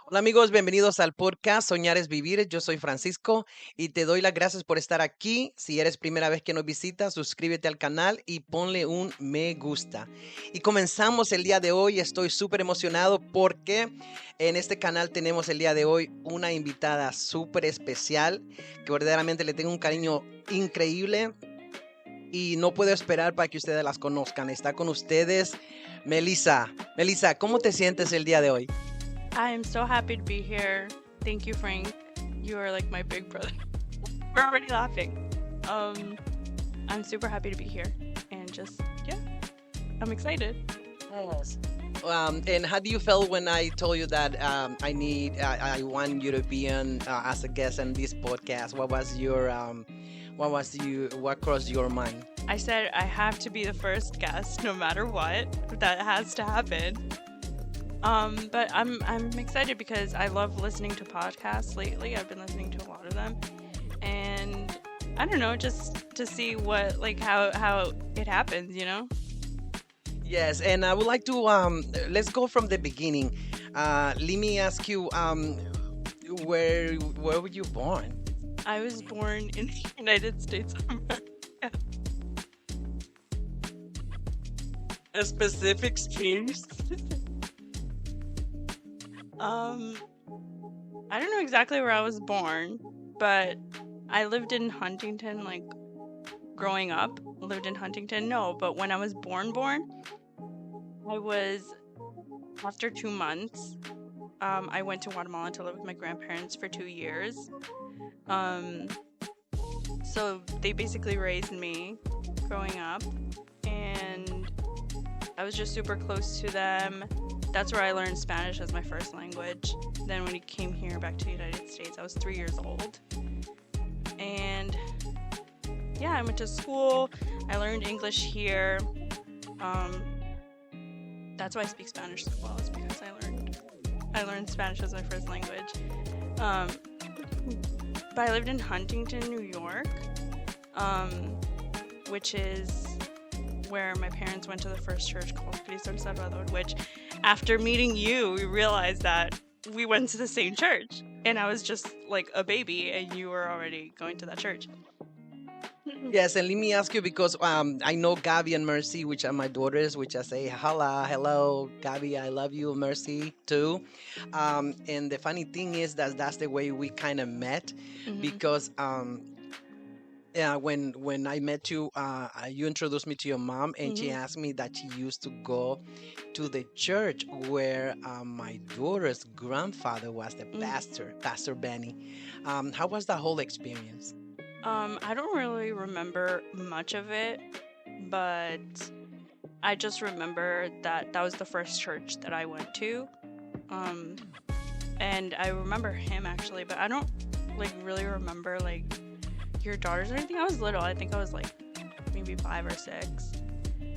Hola amigos, bienvenidos al podcast Soñar es Vivir. Yo soy Francisco y te doy las gracias por estar aquí. Si eres primera vez que nos visitas, suscríbete al canal y ponle un me gusta. Y comenzamos el día de hoy. Estoy súper emocionado porque en este canal tenemos el día de hoy una invitada súper especial que verdaderamente le tengo un cariño increíble y no puedo esperar para que ustedes las conozcan. Está con ustedes Melissa. Melissa, ¿cómo te sientes el día de hoy? I am so happy to be here. Thank you, Frank. You are like my big brother. We're already laughing. I'm super happy to be here and just yeah, I'm excited. Yes. And how do you feel when I told you that I want you to be on as a guest on this podcast? What crossed your mind? I said I have to be the first guest no matter what. That has to happen. But I'm excited because I love listening to podcasts lately. I've been listening to a lot of them, and I don't know, just to see what how it happens, you know. Yes, and I would like to let's go from the beginning. Let me ask you where were you born? I was born in the United States of America. A specific streams? Um, I don't know exactly where I was born, but I lived in Huntington, like growing up. Lived in Huntington, no, but when I was born, I was after 2 months. I went to Guatemala to live with my grandparents for 2 years. Um, so they basically raised me growing up, and I was just super close to them. That's where I learned Spanish as my first language. Then when we came here back to the United States, I was 3 years old. And yeah, I went to school. I learned English here. Um, that's why I speak Spanish so well, is because I learned Spanish as my first language. Um, but I lived in Huntington, New York, which is where my parents went to the first church called Cristo del Salvador, which after meeting you, we realized that we went to the same church. And I was just like a baby and you were already going to that church. Yes, and let me ask you because I know Gabby and Mercy, which are my daughters, which I say hello, Gabby, I love you, Mercy too. And the funny thing is that that's the way we kind of met Mhm. because yeah, when I met you, you introduced me to your mom, and she Mhm. asked me that she used to go to the church where my daughter's grandfather was the Mm. pastor, Pastor Benny. How was that whole experience? I don't really remember much of it, but I just remember that that was the first church that I went to. Um, and I remember him actually, but I don't like really remember like your daughters or anything. I was little. I think I was like maybe 5 or 6.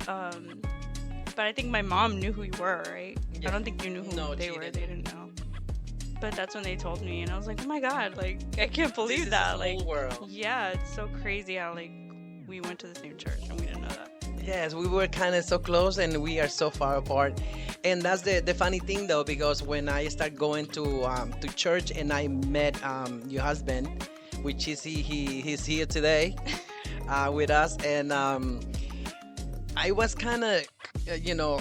Um, but I think my mom knew who you were, right? I don't think you knew who No, they she were. didn't. They didn't know. But that's when they told me, and I was like, oh my god, like I can't This believe is that. a Like, whole world. yeah, it's so crazy how like we went to the same church and we didn't know that. Yes, we were kind of so close and we are so far apart. And that's the funny thing though, because when I start going to church and I met your husband, which is he's here today with us, and I was kind of you know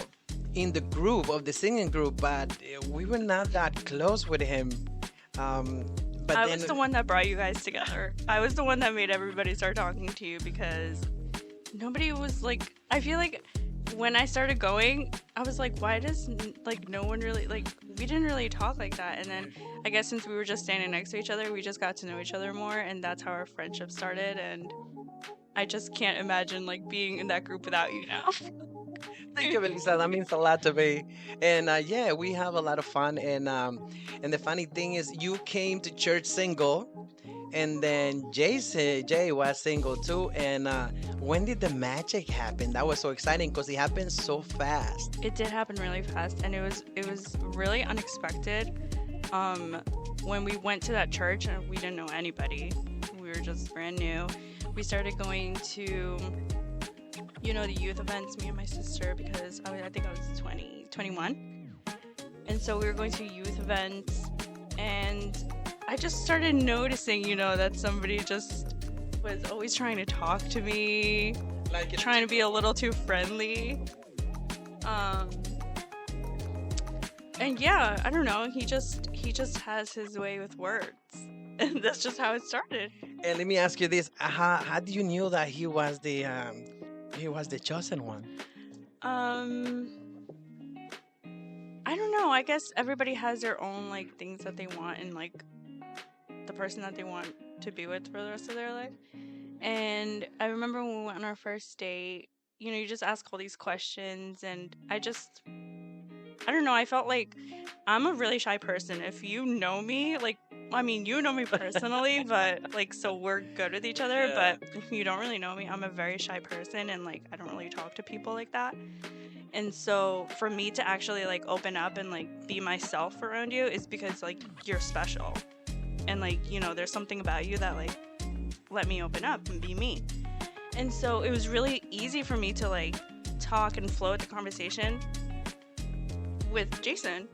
in the group of the singing group, but we were not that close with him. Um, but I then was the one that brought you guys together. I was the one that made everybody start talking to you because nobody was like. I feel like when I started going, I was like, why does like no one really like? We didn't really talk like that, and then I guess since we were just standing next to each other, we just got to know each other more, and that's how our friendship started. And I just can't imagine like being in that group without you now. thank you, Melissa. That means a lot to me. And yeah, we have a lot of fun. And the funny thing is, you came to church single, and then Jay was single too. And when did the magic happen? That was so exciting because it happened so fast. It did happen really fast, and it was really unexpected. Um, when we went to that church, and we didn't know anybody. We were just brand new. We started going to, the youth events, me and my sister, because I think I was 20, 21. And so we were going to youth events, And I just started noticing, that somebody just was always trying to talk to me, Like it, trying to be a little too friendly. Um, and yeah, I don't know. He just has his way with words, and that's just how it started. and let me ask you this: how do you knew that he was the chosen one? Um, I don't know. I guess everybody has their own like things that they want and like the person that they want to be with for the rest of their life. And I remember when we went on our first date, you just ask all these questions, and I don't know, I felt like I'm a really shy person. If you know me, like, I mean, you know me personally, but like, so we're good with each other. Yeah. But if you don't really know me, I'm a very shy person, and like, I don't really talk to people like that. And so for me to actually like open up and like be myself around you is because like you're special. And like, there's something about you that like let me open up and be me. And so it was really easy for me to like talk and flow with the conversation with Jason.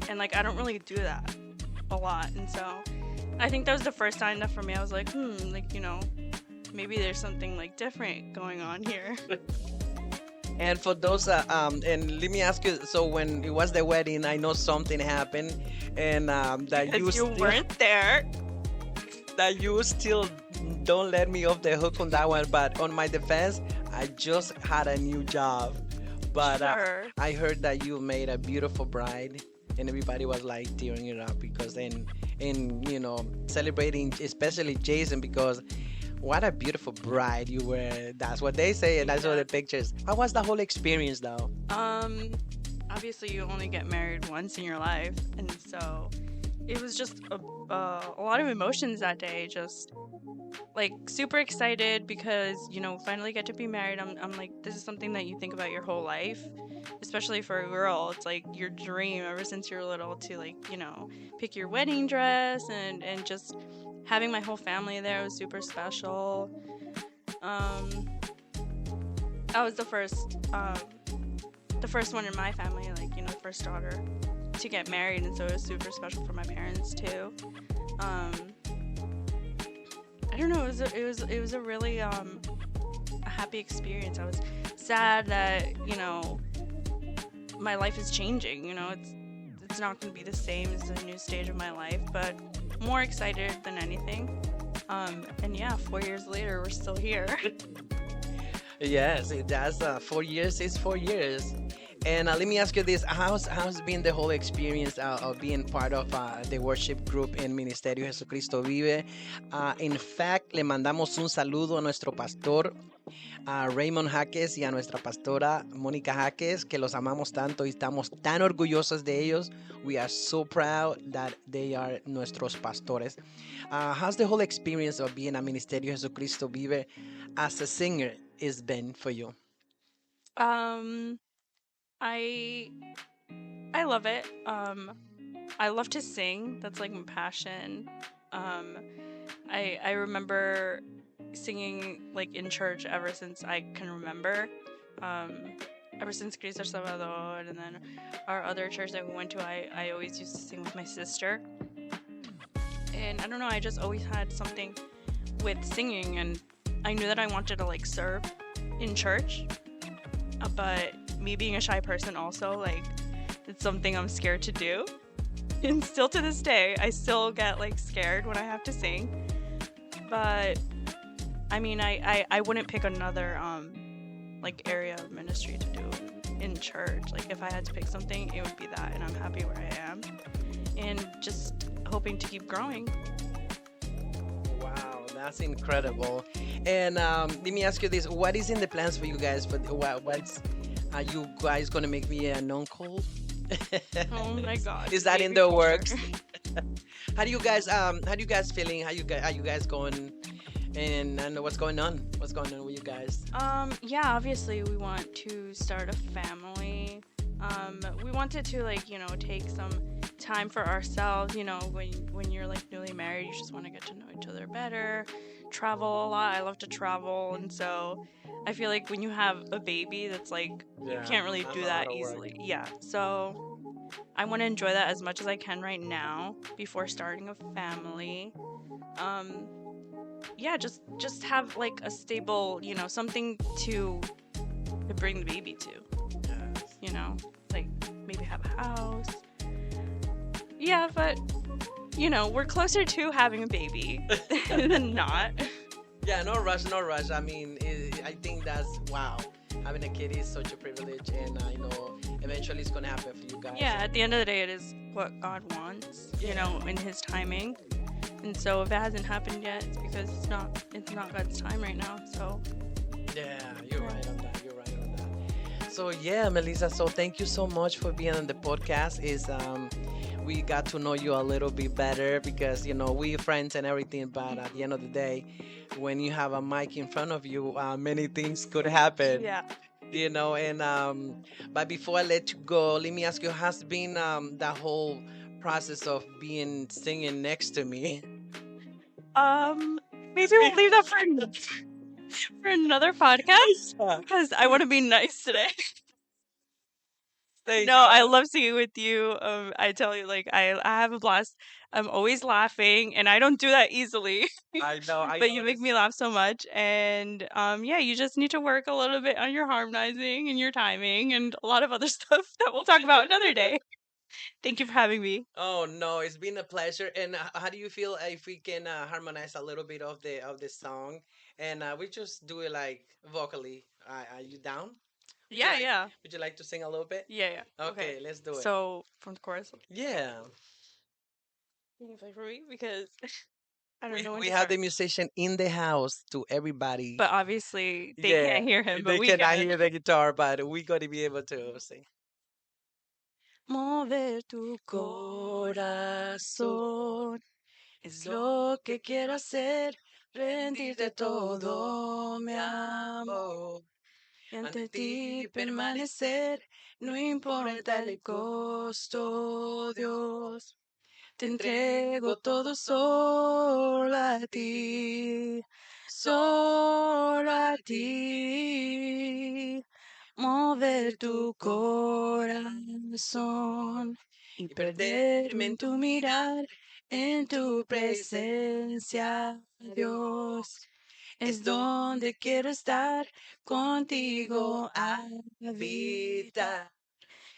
And like I don't really do that a lot. And so I think that was the first time that for me I was like, like, maybe there's something like different going on here. And for those, and let me ask you. So when it was the wedding, I know something happened, and that you Because you still weren't there. that you still don't let me off the hook on that one. But on my defense, I just had a new job, but Sure. I heard that you made a beautiful bride, and everybody was like tearing it up because in celebrating, especially Jason, because what a beautiful bride you were. That's what they say, and I saw the pictures. How was the whole experience, though? Obviously you only get married once in your life, and so it was just a lot of emotions that day. Just like super excited because finally get to be married. I'm like, this is something that you think about your whole life, especially for a girl. It's like your dream ever since you're little to like pick your wedding dress, and just having my whole family there was super special. I was the first one in my family, like first daughter to get married, and so it was super special for my parents too. I don't know, it was a really a happy experience. I was sad that my life is changing. It's not going to be the same. It's a new stage of my life, but more excited than anything. And yeah, 4 years later, we're still here. Yes, it does. 4 years is 4 years. And let me ask you this: how's been the whole experience of being part of the worship group en Ministerio Jesucristo Vive? In fact, le mandamos un saludo a nuestro pastor, a Raymond Jaques, y a nuestra pastora Mónica Jaques, que los amamos tanto y estamos tan orgullosos de ellos. We are so proud that they are nuestros pastores. How's the whole experience of being a Ministerio Jesucristo Vive as a singer is been for you? Um, I I love it. I love to sing. That's like my passion. Um, I remember singing like in church ever since I can remember. Um, Ever since Cristo Salvador, and then our other church that we went to, I always used to sing with my sister. And I don't know, I just always had something with singing, and I knew that I wanted to like serve in church. But me being a shy person also, like, it's something I'm scared to do. And still to this day, I still get like scared when I have to sing. But I mean, I wouldn't pick another like area of ministry to do in church. Like if I had to pick something, it would be that, and I'm happy where I am, and just hoping to keep growing. Wow, that's incredible. And let me ask you this: what is in the plans for you guys? For what's are you guys gonna make me an uncle? Oh my God! Is that in baby the boy. works? How do you guys feeling? How you guys are you guys going? And what's going on? What's going on with you guys? Yeah, obviously we want to start a family. We wanted to like, take some time for ourselves. When you're like newly married, you just want to get to know each other better, travel a lot. I love to travel, and so I feel like when you have a baby, that's like you Yeah, can't really that's do a that lot of work. easily. Yeah. So I want to enjoy that as much as I can right now before starting a family. Um, yeah, just have like a stable, something to bring the baby to, Yes. you know, like maybe have a house. Yeah, but we're closer to having a baby than not. Yeah, no rush, no rush. I mean, I think that's wow. Having a kid is such a privilege, and I know eventually it's gonna happen for you guys. Yeah, at the end of the day, it is what God wants, Yeah. in His timing. And so if it hasn't happened yet, it's because it's not God's time right now. So Yeah, you're yeah. right on that. You're right on that. So yeah, Melissa. So thank you so much for being on the podcast. Is we got to know you a little bit better because we friends and everything. But at the end of the day, when you have a mic in front of you, many things could happen. Yeah. And but before I let you go, let me ask you: has been that whole process of being singing next to me? Um, Maybe we'll leave that for another podcast Yeah. because I want to be nice today. Thank No, I you. love singing with you. I tell you, like I have a blast. I'm always laughing, and I don't do that easily. I But you know make this. me laugh so much, and yeah, you just need to work a little bit on your harmonizing and your timing and a lot of other stuff that we'll talk about another day. Thank you for having me. Oh no, it's been a pleasure. And how do you feel if we can harmonize a little bit of the song, and we just do it like vocally? Are you down? Would you Yeah, like yeah, Would you like to sing a little bit? yeah, yeah. Okay. Okay, let's do it. So from the chorus, Yeah, can you play for me because I don't we know when we to have start. the musician in the house to everybody. But obviously they Yeah, can't hear him, but they we cannot can. hear the guitar, but we got to be able to sing. Mover tu corazón es lo que quiero hacer, rendirte todo, mi amor, y ante ti permanecer, no importa el costo, Dios. Te entrego todo solo a ti, solo a ti. Mover tu corazón y perderme en tu mirar, en tu presencia, Dios. Es donde quiero estar contigo, habitar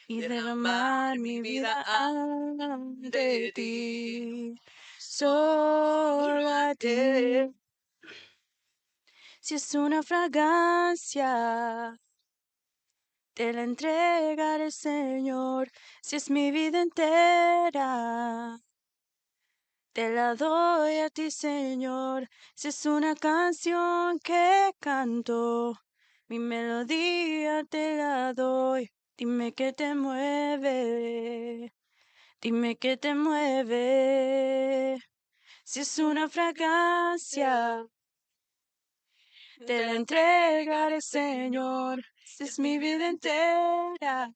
y derramar mi vida ante ti, solo a ti. Si es una fragancia, te la entregaré, Señor. Si es mi vida entera, te la doy a ti, Señor. Si es una canción que canto, mi melodía te la doy. Dime qué te mueve. Dime qué te mueve. Si es una fragancia, te la entregaré, Señor. Si es mi vida entera,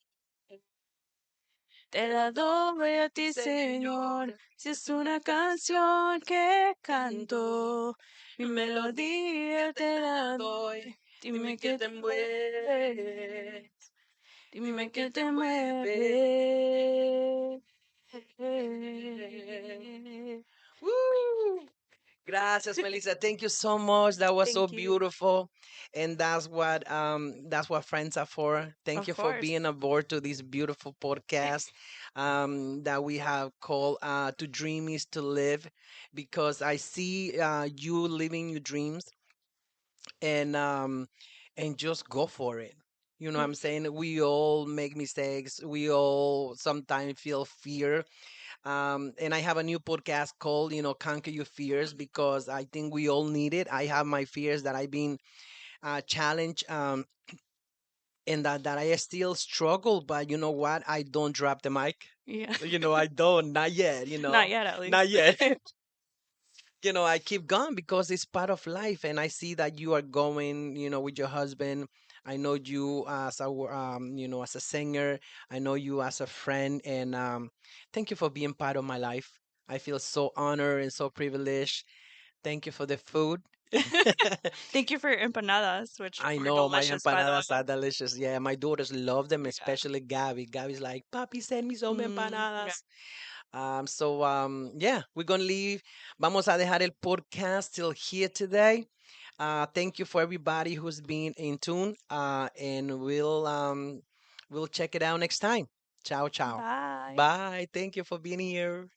te la doy a ti, Señor. Si es una canción que canto, mi melodía te la doy. Dime qué te mueve. Dime qué te mueve. Woo! Gracias, Melissa. Thank you so much. That was so Thank you. beautiful, and that's what friends are for. Thank Of you for course. being aboard to this beautiful podcast that we have called "To Dream Is to Live," because I see you living your dreams and just go for it. You know what I'm saying? We all make mistakes. We all sometimes feel fear, and I have a new podcast called, Conquer Your Fears because I think we all need it. I have my fears that I've been challenged, and that I still struggle, but you know what? I don't drop the mic. Yeah. I don't, not yet, Not yet, at least. not yet. I keep going because it's part of life, and I see that you are going, with your husband. I know you as as a singer. I know you as a friend, and thank you for being part of my life. I feel so honored and so privileged. Thank you for the food. Thank you for your empanadas, which I were know my delicious, by the empanadas way. are delicious. Yeah, my daughters love them, Yeah. especially Gabby. Gabby's like, Papi, send me some Yeah. empanadas. Yeah, we're gonna leave. Vamos a dejar el podcast till here today. Thank you for everybody who's been in tune. And we'll check it out next time. Ciao, ciao. Bye. Bye. Thank you for being here.